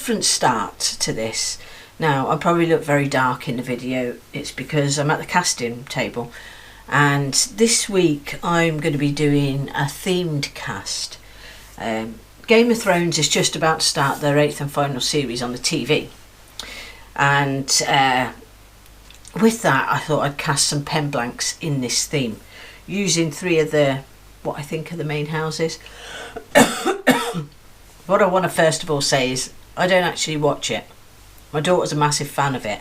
different start to this. Now, I probably look very dark in the video. It's because I'm at the casting table, and this week I'm going to be doing a themed cast. Game of Thrones is just about to start their 8th and final series on the TV, and with that I thought I'd cast some pen blanks in this theme using 3 of the what I think are the main houses. What I want to first of all say is I don't actually watch it. My daughter's a massive fan of it,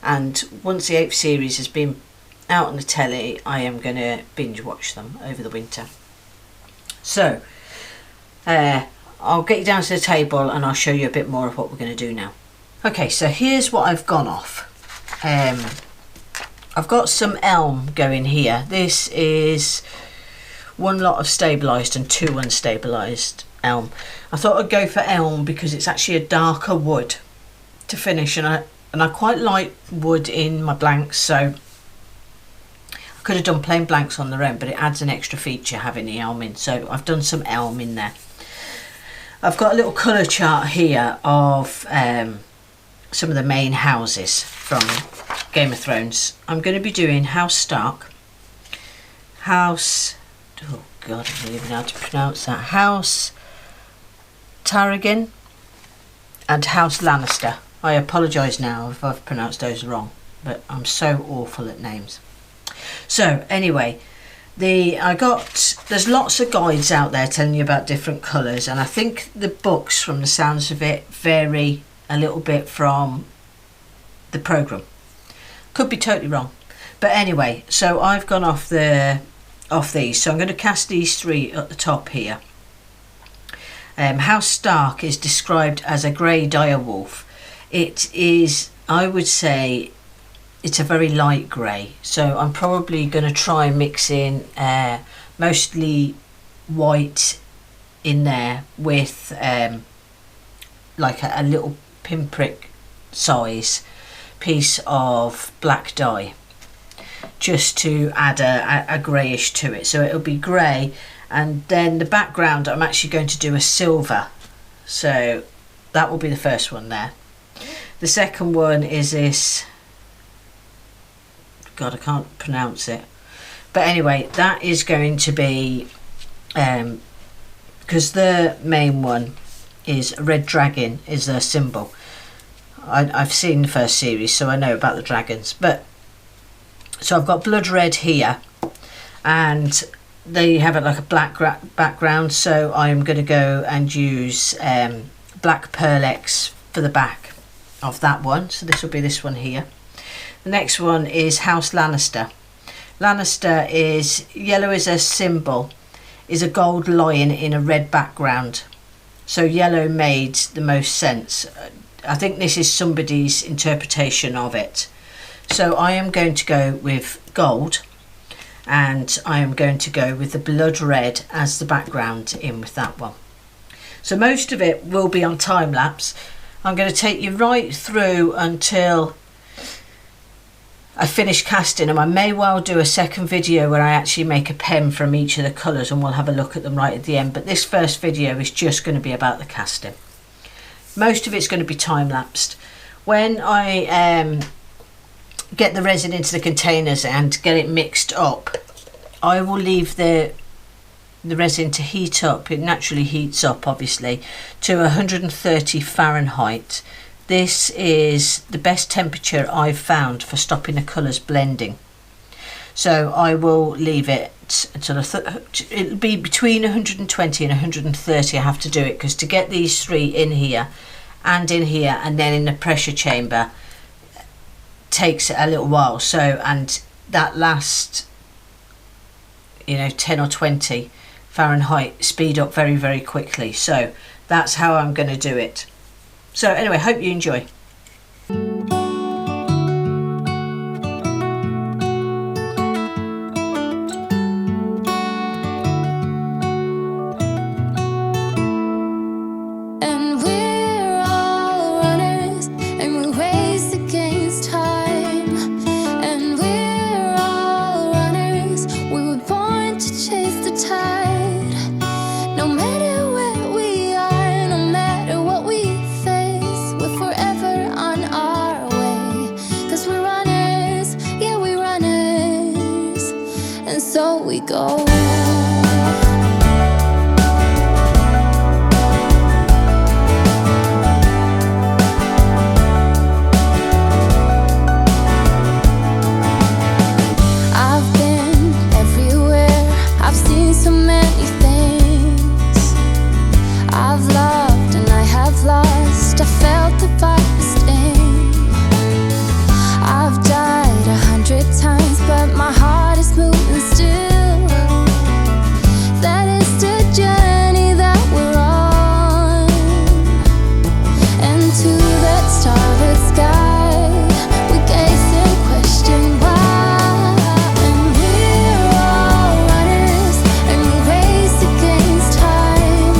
and once the 8th series has been out on the telly, I am going to binge watch them over the winter. So I'll get you down to the table and I'll show you a bit more of what we're going to do now. Okay, so here's what I've gone off. I've got some elm going here. This is 1 lot of stabilised and 2 unstabilised elm. I thought I'd go for elm because it's actually a darker wood to finish, and I quite like wood in my blanks, so I could have done plain blanks on their own, but it adds an extra feature having the elm in, so I've done some elm in there. I've got a little colour chart here of some of the main houses from Game of Thrones. I'm going to be doing House Stark, House, oh god, I don't even know how to pronounce that, House Targaryen and House Lannister. I apologise now if I've pronounced those wrong, but I'm so awful at names. So anyway, there's lots of guides out there telling you about different colours, and I think the books, from the sounds of it, vary a little bit from the programme. Could be totally wrong, but anyway, so I've gone off these, so I'm going to cast these 3 at the top here. House Stark is described as a grey direwolf. It is, I would say, it's a very light grey, so I'm probably going to try and mix in mostly white in there with like a little pinprick size piece of black dye, just to add a greyish to it. So it'll be grey, and then the background I'm actually going to do a silver, so that will be the first one there. The second one is this, god, I can't pronounce it, but anyway, that is going to be because the main one is a red dragon is their symbol. I've seen the first series, so I know about the dragons, but so I've got blood red here, and they have it like a black background, so I'm going to go and use black Pearl-Ex for the back of that one, so this will be this one here. The next one is House Lannister. Lannister is yellow as a symbol, is a gold lion in a red background, so yellow made the most sense. I think this is somebody's interpretation of it, so I am going to go with gold, and I am going to go with the blood red as the background in with that one. So most of it will be on time lapse. I'm going to take you right through until I finish casting them. I may well do a second video where I actually make a pen from each of the colours, and we'll have a look at them right at the end, but this first video is just going to be about the casting. Most of it's going to be time lapsed. When I get the resin into the containers and get it mixed up, I will leave the resin to heat up. It naturally heats up, obviously, to 130 Fahrenheit. This is the best temperature I've found for stopping the colours blending. So I will leave it until it'll be between 120 and 130. I have to do it because to get these 3 in here and then in the pressure chamber takes a little while. So, and that last, 10 or 20 Fahrenheit speed up very, very quickly. So that's how I'm going to do it. So anyway, hope you enjoy. No matter where we are, no matter what we face, go. I've been everywhere, I've seen so many things. I've loved and I have lost, I felt the fire sting. I've died 100 times, but my heart is moving still. That is the journey that we're on. And to that starlit sky we gaze and question why. And we're all runners, and we race against time.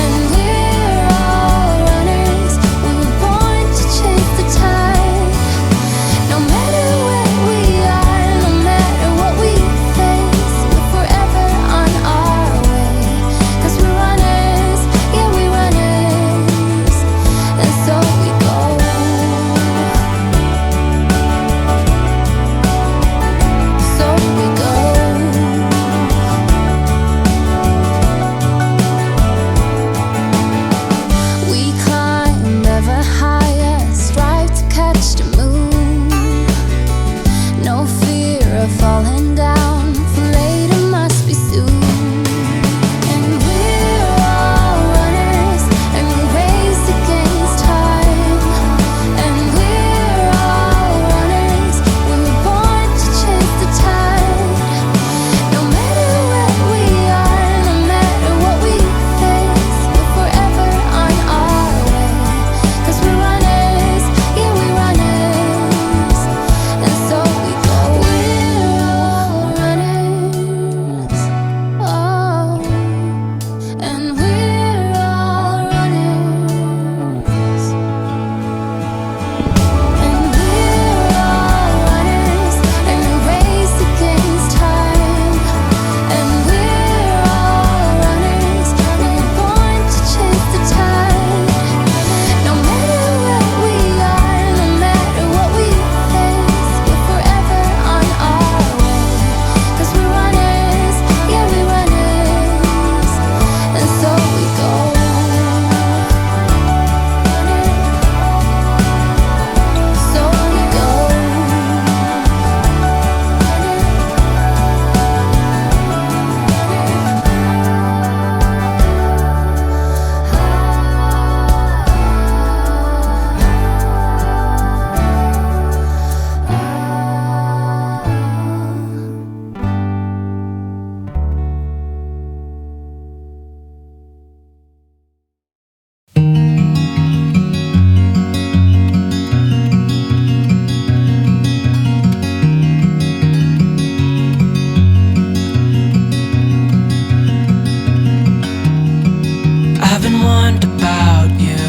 And we're all runners, we were born to chase the tide. No matter where we are, no matter what we face, we're forever on our way. 'Cause we're runners, yeah, we're runners. And so we go. So we go. We climb ever higher, strive to catch the moon. No fear of falling down, for later must be soon. And we're all runners, and we race against time. And we're all runners, we were born to chase the tide. No matter where we are, no matter what we face, we're forever on our way. 'Cause we're runners, yeah, we're runners. And so we go. We're all runners, oh. And we're all runners. And we're all runners, and we race against time. And we're all runners, we were born to chase the tide. No matter where we are, no matter what we face, we're forever on our way. 'Cause we're runners, yeah, we're runners. And so we go. So we go. I've been wondering about you.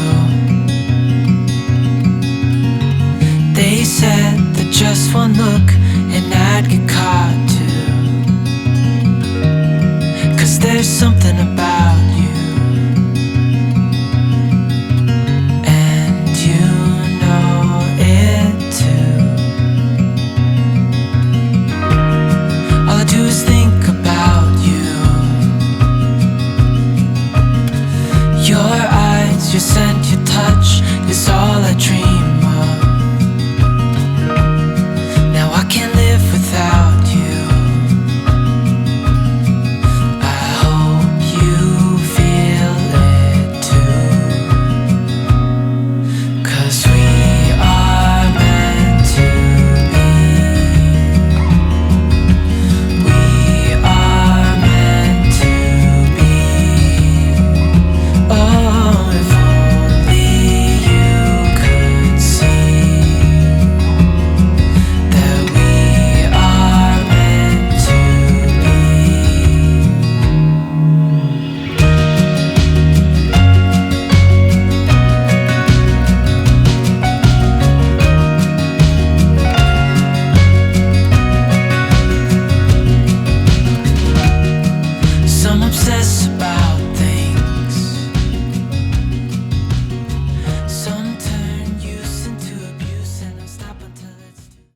They said that just one look